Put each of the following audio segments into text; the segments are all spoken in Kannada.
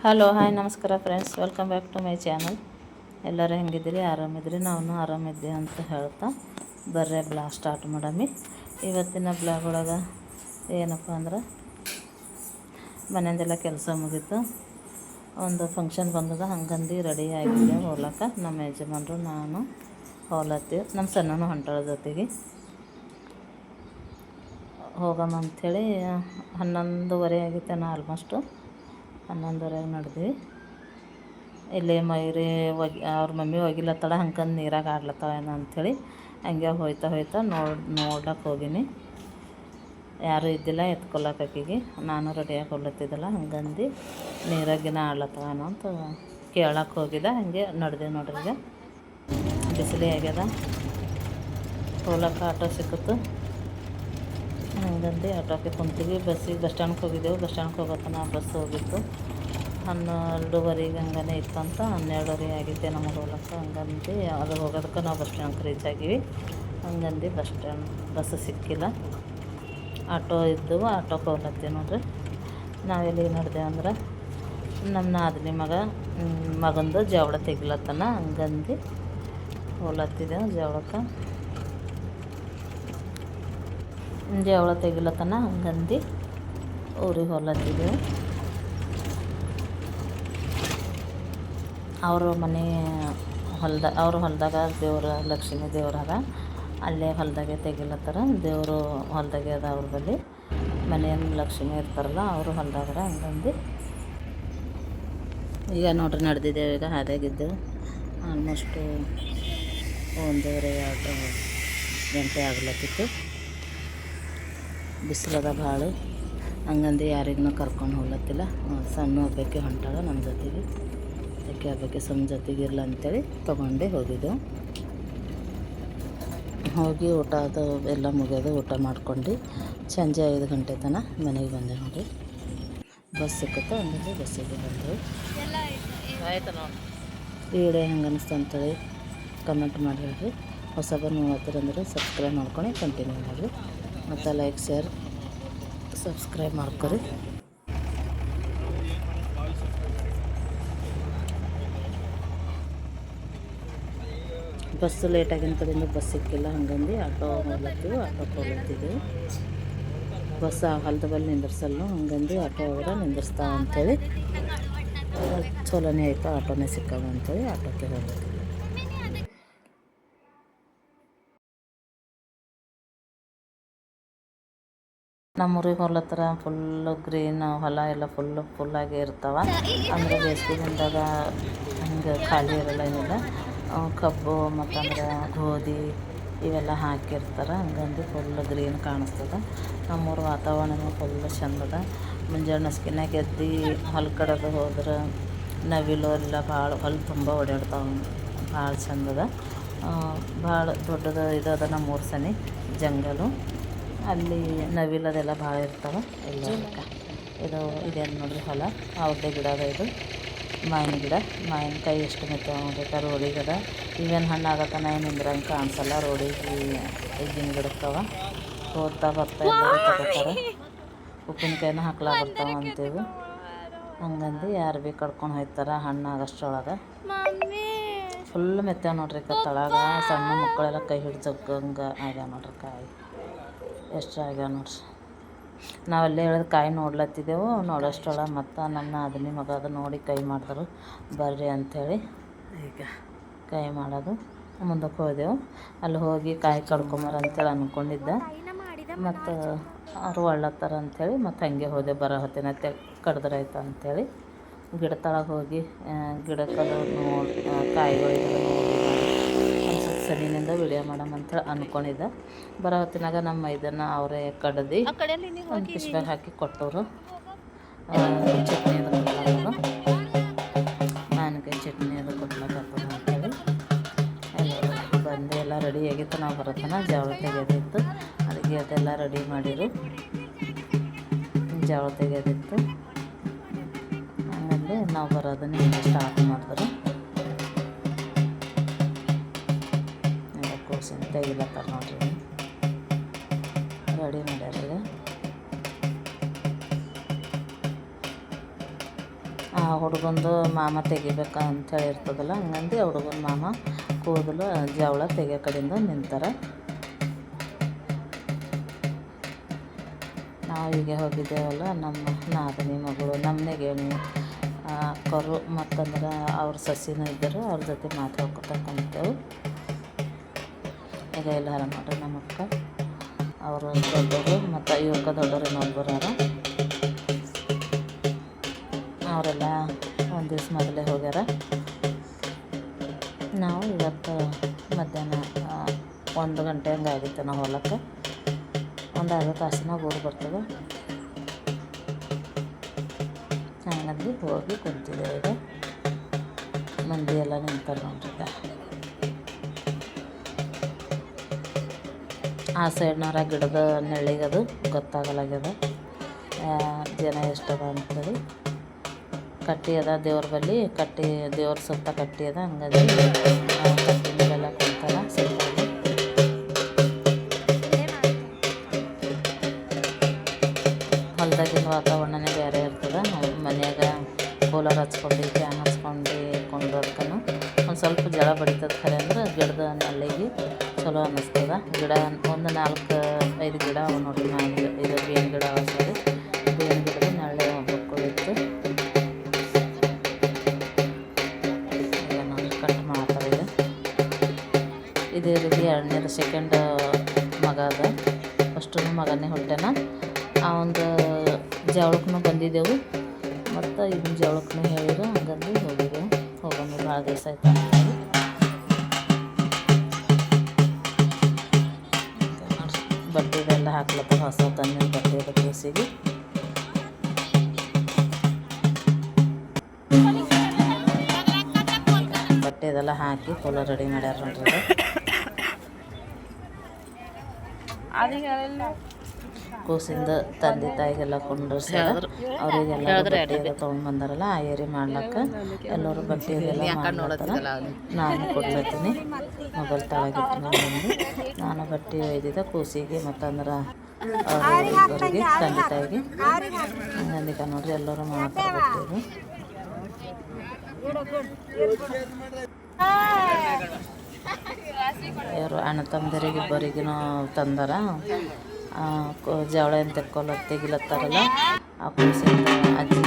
ಹಲೋ ಹಾಯ್ ನಮಸ್ಕಾರ friends, welcome back to my channel. ಎಲ್ಲರೂ ಹೆಂಗಿದ್ದೀರಿ? ಆರಾಮಿದ್ರಿ? ನಾವು ಆರಾಮಿದ್ದೀವಿ ಅಂತ ಹೇಳ್ತಾ ಬರ್ರೆ ಬ್ಲಾಗ್ ಸ್ಟಾರ್ಟ್ ಮಾಡಮ್ಮಿ. ಇವತ್ತಿನ ಬ್ಲಾಗ್ ಒಳಗೆ ಏನಪ್ಪ ಅಂದ್ರೆ ಮನೆಯಿಂದೆಲ್ಲ ಕೆಲಸ ಮುಗೀತು. ಒಂದು ಫಂಕ್ಷನ್ ಬಂದದ, ಹಂಗಂದು ರೆಡಿ ಆಗಿದ್ದೆ ಹೋಗ್ಲಕ್ಕ. ನಮ್ಮ ಯಜಮಾನ್ರು ನಾನು ಹೋಗ್ಲತ್ತೀವಿ. ನಮ್ಮ ಸಣ್ಣನೂ ಹೊಂಟಾಳ ಜೊತೆಗೆ. ಹೋಗಮ್ಮ ಅಂಥೇಳಿ 11:30 ಆಗಿತ್ತೇನೋ, ಆಲ್ಮೋಸ್ಟು 11:30 ನಡೆದ್ವಿ. ಇಲ್ಲಿ ಮಯೂರಿ ಅವ್ರ ಮಮ್ಮಿ ಒಗಿಲತ್ತಳ, ಹಂಗಂದು ನೀರಾಗ ಆಡ್ಲತ್ತಾಳೇನೋ ಅಂಥೇಳಿ ಹಂಗೆ ಹೋಯ್ತಾ ನೋಡ್ಲಕ್ಕೆ ಹೋಗೀನಿ. ಯಾರೂ ಇದ್ದಿಲ್ಲ ಎತ್ಕೊಳಕ್ಕೆ ಆಕಿಗೆ. ನಾನು ರೆಡಿಯಾಗಿ ಹೋಗ್ಲತ್ತಿದ್ದಲ್ಲ, ಹಂಗಂದು ನೀರಾಗಿನ ಆಡ್ಲತ್ತಾಳೇನೋ ಅಂತ ಕೇಳಕ್ಕೆ ಹೋಗಿದ್ದೆ. ಹಂಗೆ ನಡೆದೇವು ನೋಡ್ರಿ. ಈಗ ಬಿಸಿಲೇ ಆಗ್ಯದ, ಹೋಗ್ಲಕ್ಕೆ ಆಟೋ ಸಿಕ್ಕಿತು. ಹಂಗಂದು ಆಟೋಕ್ಕೆ ಕುಂತೀವಿ. ಬಸ್ ಸ್ಟ್ಯಾಂಡ್ಗೆ ಹೋಗಿದ್ದೆವು. ಬಸ್ ಸ್ಟ್ಯಾಂಡ್ಗೆ ಹೋಗೋತನ ಬಸ್ ಹೋಗಿತ್ತು 12:30 ಹಂಗನೇ ಇತ್ತಂತ. 12:30 ಆಗಿದ್ದೆ ನಮಗೆ ಹೋಗ್ಲಕ್ಕೆ. ಹಂಗಂದು ಅದು ಹೋಗೋದಕ್ಕೆ ನಾವು ಬಸ್ ಸ್ಟ್ಯಾಂಡ್ಗೆ ರೀಚ್ ಆಗಿವಿ. ಹಂಗಂದು ಬಸ್ ಸಿಕ್ಕಿಲ್ಲ. ಆಟೋ ಇದ್ದವು, ಆಟೋಕ್ಕೆ ಹೋಗ್ಲತ್ತೀವಿ ನೋಡ್ರಿ. ನಾವೆಲ್ಲಿ ನಡೆದೇವು ಅಂದ್ರೆ ನಮ್ಮ ನಾದಿನಿ ಮಗಂದು ಜವಳ ತೆಗಿಲತ್ತನ, ಹಂಗಂದು ಹೋಗ್ಲತ್ತಿದ್ದೆವು. ಜವಳ ತೆಗಿಲತ್ತನ, ಹಂಗಂದು ಊರಿಗೆ ಹೋಗ್ಲತ್ತಿದ್ದೆವು. ಅವರು ಮನೆ ಹೊಲದಾಗ ದೇವ್ರ ಲಕ್ಷ್ಮೀ ದೇವ್ರಾಗ, ಅಲ್ಲೇ ಹೊಲದಾಗೆ ತೆಗಿಲತ್ತಾರ. ದೇವರು ಹೊಲದಾಗೆ ಅದ ಅವ್ರ ಬಳಿ. ಮನೆಯನ್ನು ಲಕ್ಷ್ಮೀ ಇರ್ತಾರಲ್ಲ, ಅವರು ಹೊಲದಾಗರ. ಹಂಗಂದು ಈಗ ನೋಡ್ರಿ ನಡೆದಿದ್ದೇವೆ. ಈಗ ಹಾದಿಯಾಗಿದ್ದೆವು. ಆಲ್ಮೋಸ್ಟು 1:30-2 ಗಂಟೆ ಆಗ್ಲತ್ತಿತ್ತು. ಬಿಸಿಲದ ಭಾಳ. ಹಂಗಂದು ಯಾರಿಗೂ ಕರ್ಕೊಂಡು ಹೋಗ್ಲತ್ತಿಲ್ಲ. ಸಣ್ಣ ಒಬ್ಬಕ್ಕೆ ಹೊಂಟಾಗ ನಮ್ಮ ಜೊತೆಗೆ, ಒಬ್ಬಕ್ಕೆ ಸಣ್ಣ ಜೊತೆಗೆ ಇರಲ್ಲ ಅಂಥೇಳಿ ತೊಗೊಂಡೇ ಹೋಗಿದ್ದೆವು. ಹೋಗಿ ಊಟ ಅದು ಎಲ್ಲ ಮುಗಿಯೋದು, ಊಟ ಮಾಡ್ಕೊಂಡು ಸಂಜೆ 5 ಗಂಟೆ ತನಕ ಮನೆಗೆ ಬಂದೆ ನೋಡಿ. ಬಸ್ ಸಿಕ್ಕುತ್ತೆ, ಹಂಗಂದು ಬಸ್ಸಿಗೆ ಬಂದೆವು. ಆಯ್ತು ನೋಡಿ. ಈ ವಿಡಿಯೋ ಹೆಂಗೆ ಅನ್ನಿಸ್ತು ಅಂತೇಳಿ ಕಮೆಂಟ್ ಮಾಡಿ ಹೇಳ್ರಿ. ಹೊಸಬರು ನೋಡ್ತೀರಂದ್ರೆ ಸಬ್ಸ್ಕ್ರೈಬ್ ಮಾಡ್ಕೊಂಡು ಕಂಟಿನ್ಯೂ ಮಾಡಿರಿ. ಮತ್ತು ಲೈಕ್, ಶೇರ್, ಸಬ್ಸ್ಕ್ರೈಬ್ ಮಾಡ್ಕೊರಿ. ಬಸ್ಸು ಲೇಟಾಗಿನ ಕಡೆಯಿಂದ ಬಸ್ ಸಿಕ್ಕಿಲ್ಲ. ಹಂಗಂದು ಆಟೋ ಆಟೋಕ್ಕೆ ಹೋಗ್ಲತ್ತಿದ್ದೆವು. ಬಸ್ ಹೊಲದ ಬಲ್ಲಿ ನಿಂದಿರ್ಸಲ್ಲ, ಹಂಗಂದು ಆಟೋ ಹೋದ್ರೆ ನಿಂದಿರ್ಸ್ತಾವ ಅಂಥೇಳಿ ಚಲೋನೇ ಆಯಿತು. ಆಟೋನೇ ಸಿಕ್ಕಾವ ಅಂಥೇಳಿ ಆಟೋಕ್ಕೆ ಹೋಗ್ಲತ್ತಿದ್ದೆ. ನಮ್ಮೂರಿಗೆ ಹೋಗ್ಲತ್ತರ ಫುಲ್ಲು ಗ್ರೀನ್ ಹೊಲ ಎಲ್ಲ ಫುಲ್ಲಾಗಿ ಇರ್ತಾವೆ. ಅಂದರೆ ಬೇಸಿಗೆ ದಿನದಾಗ ಹಿಂಗೆ ಖಾಲಿ ಇರಲ್ಲ, ಏನಿಲ್ಲ. ಕಬ್ಬು ಮತ್ತಂದ್ರೆ ಗೋಧಿ ಇವೆಲ್ಲ ಹಾಕಿರ್ತಾರೆ. ಹಂಗಂದು ಫುಲ್ ಗ್ರೀನ್ ಕಾಣಿಸ್ತದೆ. ನಮ್ಮೂರ ವಾತಾವರಣ ಫುಲ್ ಚೆಂದದ. ಮುಂಜಾನೆ ನಸ್ಕಿನಾಗ ಎದ್ದು ಹೊಲ ಕಡೆದು ಹೋದ್ರೆ ನವಿಲು ಎಲ್ಲ ಭಾಳ ಹೊಲ ತುಂಬ ಓಡಾಡ್ತಾವೆ. ಭಾಳ ಚೆಂದದ. ಭಾಳ ದೊಡ್ಡದು ಇದದ ನಮ್ಮೂರು ಸನಿ ಜಂಗಲು. ಅಲ್ಲಿ ನವಿಲದೆಲ್ಲ ಭಾಳ ಇರ್ತಾವೆ. ಎಲ್ಲ ಇದೇನು ನೋಡ್ರಿ ಹೊಲ. ಔಷಧಿ ಗಿಡದ ಇದು ಮಾವಿನಕಾಯಿ ಎಷ್ಟು ಮೆತ್ತಗೆ ನೋಡ್ಬೇಕು. ರೋಡಿಗದ ಇವೇನು ಹಣ್ಣು ಆಗತ್ತಾನ ಏನು ನಿಂದ್ರಂಗೆ ಕಾಣಿಸಲ್ಲ. ರೋಡಿಗೆ ಈಗಿನ ಗಿಡಕ್ಕವ ಹೋಗ್ತಾ ಬರ್ತಾ ಎಲ್ಲರೂ ತಗೋತಾರೆ. ಉಪ್ಪಿನಕಾಯಿನ ಹಾಕ್ಲಾ ಬರ್ತಾವೆ ಅಂತೇವೆ. ಹಂಗಂದು ಯಾರು ಭೀ ಕಡ್ಕೊಂಡು ಹೋಗ್ತಾರೆ ಹಣ್ಣು ಆಗೋಷ್ಟರೊಳಗೆ. ಫುಲ್ ಮೆತ್ತಗೆ ನೋಡ್ರಿ. ತಳಗ ಸಣ್ಣ ಮಕ್ಕಳೆಲ್ಲ ಕೈ ಹಿಡ್ದು ಜಗ್ಗಂಗೆ ಆಗ್ಯಾವ ನೋಡ್ರಿ. ಕಾಯಿ ಎಷ್ಟು ಆಗ್ಯಾವ ನೋಡ್ರಿ. ನಾವಲ್ಲೇ ಹೇಳಿದ ಕಾಯಿ ನೋಡ್ಲತ್ತಿದ್ದೆವು. ನೋಡೋಷ್ಟರೊಳಗೆ ಮತ್ತು ನನ್ನ ನಾದಿನಿ ಮಗ ಅದು ನೋಡಿ ಕೈ ಮಾಡಿದ್ರು, ಬರ್ರಿ ಅಂಥೇಳಿ. ಈಗ ಕೈ ಮಾಡೋದು ಮುಂದಕ್ಕೆ ಹೋದೆವು. ಅಲ್ಲಿ ಹೋಗಿ ಕಾಯಿ ಕಡ್ಕೊಂಬರ ಅಂಥೇಳಿ ಅಂದ್ಕೊಂಡಿದ್ದೆ. ಮತ್ತು ಅವ್ರು ಒಳ್ಳತ್ತಾರ ಅಂಥೇಳಿ ಮತ್ತು ಹಂಗೆ ಹೋದೆ. ಬರೋ ಹೊತ್ತಿನ ಕಡ್ದ್ರಾಯ್ತು ಅಂಥೇಳಿ ಗಿಡ ತಳಗೆ ಹೋಗಿ ಗಿಡಕ್ಕದು ನೋಡಿ ಕಾಯಿಗಳಿಗೆಲ್ಲ ಒಂದು ಸ್ವಲ್ಪ ಸನಿನಿಂದ ವಿಡಿಯೋ ಮಾಡಮ್ಮ ಅಂಥೇಳಿ ಅಂದ್ಕೊಂಡಿದ್ದೆ. ಬರೋ ಹೊತ್ತಿನಾಗ ನಮ್ಮ ಇದನ್ನು ಅವರೇ ಕಡ್ದು ಒಂದು ಪಿಶ್ಬ್ಯಾಗ್ ಹಾಕಿ ಕೊಟ್ಟವರು. ಚಟ್ನಿ ಅದು ಕೊಡ್ಲಾಕದು, ಮಾವಿನಕಾಯಿ ಚಟ್ನಿ ಅದು ಕೊಡ್ಲಾಕತ್ತದ ಅಂಥೇಳಿ ಎಲ್ಲ ಬಂದು ಎಲ್ಲ ರೆಡಿ ಆಗಿತ್ತು. ನಾವು ಬರೋತನ ಜವಳ ತೆಗೆಯೋದಿತ್ತು. ಅಡುಗೆ ಅದೆಲ್ಲ ರೆಡಿ ಮಾಡಿರು. ಜವಳ ತೆಗೆಯೋದಿತ್ತು. ಹಂಗಂದು ನಾವು ಬರೋದನ್ನ ಸ್ಟಾರ್ಟ್ ಮಾಡಿದ್ರು. ಎಲ್ಲ ಕೂರ್ಸಿನ ತೆಗಿಲತ್ತಾರ ನೋಡ್ರಿ. ರೆಡಿ ಮಾಡ್ಯಾರ. ಆ ಹುಡುಗಂದು ಮಾಮ ತೆಗಿಬೇಕ ಅಂಥೇಳಿ ಇರ್ತದಲ್ಲ, ಹಂಗಂದು ಹುಡುಗನ ಮಾಮ ಕೂದಲು ಜವಳ ತೆಗಿಯೋ ಕಡೆಯಿಂದ ನಿಂತಾರೆ. ನಾವು ಹೀಗೆ ಹೋಗಿದ್ದೇವಲ್ಲ, ನಮ್ಮ ನಾದಿನಿ ಮಗಳು, ನಮ್ಮ ನೆಗೆಣಿ ಅಕ್ಕರು ಮತ್ತಂದ್ರೆ ಅವ್ರ ಸಸಿನೂ ಇದ್ದರು, ಅವ್ರ ಜೊತೆ ಮಾತಾಡ್ಕೊತ ಕುಂತೇವು. ಈಗ ಎಲ್ಲಾರ ನೋಡ್ರಿ ನಮ್ಮ ಅಕ್ಕ, ಅವರು ದೊಡ್ಡವರು ಮತ್ತು ಇವ್ಕ ದೊಡ್ಡವರು ಇನ್ನೊಬ್ಬರು ಅವರೆಲ್ಲ ಒಂದು ದಿವ್ಸ ಮೊದಲೇ ಹೋಗ್ಯಾರ. ನಾವು ಇವತ್ತು ಮಧ್ಯಾಹ್ನ 1 ಗಂಟೆ ಹಂಗೆ ಆಗಿತ್ತು ನಾವು ಹೊಲಕ್ಕೆ. ಒಂದು ಅರ್ಧ ತಾಸಿನಾಗ ಊರು ಬರ್ತದೆ. ಹಂಗಂದು ಹೋಗಿ ಕುಂತಿದ್ದೇವೆ. ಈಗ ಮಂದಿ ಎಲ್ಲ ನಿಂತಾರೆ ನೋಡ್ರಿ. ಆ ಸೈಡ್ನವ್ರ ಗಿಡದ ನೆಳ್ಳಿಗದು ಗೊತ್ತಾಗಲಾಗ್ಯದ ಜನ ಎಷ್ಟದ ಅಂತೇಳಿ. ಕಟ್ಟಿ ಅದ ದೇವ್ರ ಬಳಿ, ಕಟ್ಟಿ ದೇವ್ರ ಸುತ್ತ ಕಟ್ಟಿ ಅದ, ಹಂಗಾಗಿ ಕಟ್ಟಿ ಮೇಲೆಲ್ಲ ಕುಂತಾರ ಸೈಡಲ್ಲಿ. ಹೊಲದಾಗಿನ ವಾತಾವರಣನೇ ಬೇರೆ ಇರ್ತದೆ. ಮನ್ಯಾಗ ಕೂಲರ್ ಹಚ್ಕೊಂಡು ಫ್ಯಾನ್ ಹಚ್ಕೊಂಡು ಕೊಂಡ್ರದ್ಕನು ಒಂದು ಸ್ವಲ್ಪ ಜಳ ಬಡಿತದ. ಖರೆ ಅಂದ್ರೆ ಗಿಡದ ನೆಳ್ಳಿಗೆ ಚಲೋ ಅನ್ನಿಸ್ತದ. ಗಿಡ ಒಂದು 4-5 ಗಿಡ ಅವ ನೋಡ್ರಿ. ಇದು ಬೇವಿನ ಗಿಡ ಅವ. ಸರಿ, ಬೇವಿನ ಗಿಡದ ನೆಳ್ಳಿ ಹೋಗ್ಬೇಕು ಇತ್ತು. ಈಗ ನೋಡಿ ಕಟ್ ಮಾಡ್ತಾರೆ. ಇದೇ ರೀತಿ 2ನೇ ಸೆಕೆಂಡ್ ಮಗ ಅದ. ಫಸ್ಟು ಮಗನೇ ಹುಟ್ಟೆನ. ಆ ಒಂದು ಜವಳಕ್ಕೂ ಬಂದಿದ್ದೆವು, ಮತ್ತು ಇದನ್ನ ಜವಳಕ್ಕೂ ಹೇಳಿದ್ರು, ಹಂಗಂದು ಹೋಗಿದ್ದೆವು. ಹೋಗೋದು ಭಾಳ ದಿವಸ ಆಯ್ತು ಅಂತೇಳಿ. ಬಟ್ಟೆ ಇದೆಲ್ಲ ಹಾಕ್ಲತ್ತ, ಹೊಸ ತಂದಿನ ಬಟ್ಟೆ ಇದೆ ಕೂಸಿಗೆ. ಬಟ್ಟೆ ಇದೆಲ್ಲ ಹಾಕಿ ಫುಲ್ ರೆಡಿ ಮಾಡ್ಯಾರ ನೋಡ್ರಿ. ಕೂಸಿಂದ ತಂದೆ ತಾಯಿಗೆಲ್ಲ ಕುಂಡ್ರಿಸ್ಯಾರ. ಅವರಿಗೆಲ್ಲ ಬಟ್ಟೆ ಎಲ್ಲ ತೊಗೊಂಡು ಬಂದಾರಲ್ಲ, ಆ ಏರಿ ಮಾಡ್ಲಕ್ಕ ಎಲ್ಲರೂ ಬಟ್ಟೆ ಇದೆಲ್ಲ ಮಾಡ್ಲತ್ತಾರ. ನಾನು ಕೊಡ್ಲತ್ತೀನಿ, ಮೊಬೈಲ್ ತಳಗಿಟ್ಟು ಬಂದು ನಾನು ಬಟ್ಟೆ ಒಯ್ದಿದ್ದೆ ಕೂಸಿಗೆ ಮತ್ತಂದ್ರೆ ಅವರಿಗೆ ತಂದೆ ತಾಯಿಗೆ. ಹಂಗಂದಿಕ ನೋಡ್ರಿ ಎಲ್ಲರೂ ಮಾಡ್ತಾರೆ ಬಟ್ಟೆದು. ಯಾರು ಅಣ್ಣ ತಮ್ಮದರಿಗೆ ಇಬ್ಬರಿಗೂ ತಂದಾರ. ಜವಳ ಏನು ತೆಗಿಲತ್ತಾರಲ್ಲ ಆ ಕೂಸಿಂದ ಅಜ್ಜಿ.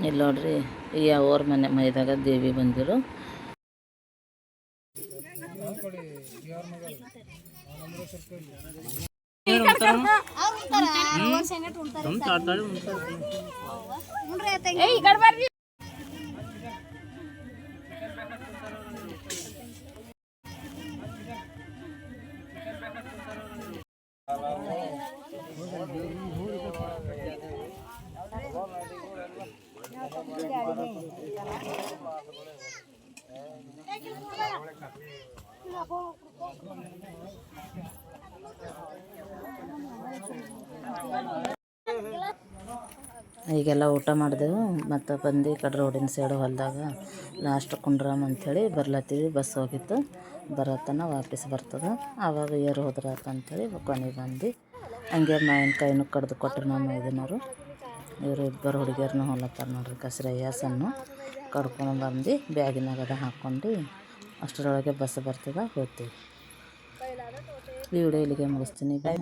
ಇಲ್ಲಿ ನೋಡ್ರಿ, ಈ ಅವ್ರ ಮನೆ ಮೈದಾಗ ದೇವಿ ಬಂದಿರು. ಈಗೆಲ್ಲ ಊಟ ಮಾಡಿದೆವು ಮತ್ತು ಬಂದು ಈ ಕಡೆ ರೋಡಿನ ಸೈಡು ಹೊಲದಾಗ ಲಾಸ್ಟ್ ಕುಂಡ್ರಮ್ ಅಂಥೇಳಿ ಬರ್ಲತ್ತೀವಿ. ಬಸ್ ಹೋಗಿತ್ತು, ಬರತನ ವಾಪಸ್ ಬರ್ತದೆ, ಆವಾಗ ಏರು ಹೋದ್ರಾತ ಅಂಥೇಳಿ ಕೊನೆಗೆ ಬಂದು ಹಂಗೆ ಮಾವಿನಕಾಯಿನೂ ಕಡ್ದು ಕೊಟ್ಟರು ನಮ್ಮ ಮೈದಿನವರು. ಇವರು ಇಬ್ಬರು ಹುಡುಗಿಯರನ್ನ ಹೊಲತ್ತಾರ ನೋಡ್ರಿ. ಕಸ್ರಯ್ಯ ಸಣ್ಣ ಕಡ್ಕೊಂಡು ಬಂದು ಬ್ಯಾಗಿನಾಗದ ಹಾಕ್ಕೊಂಡು ಅಷ್ಟರೊಳಗೆ ಬಸ್ ಬರ್ತದೆ, ಹೋಗ್ತೀವಿ. ಈ ವಿಡಿಯೋ ಇಲ್ಲಿಗೆ ಮುಗಿಸ್ತೀನಿ. ಬಾಯ್.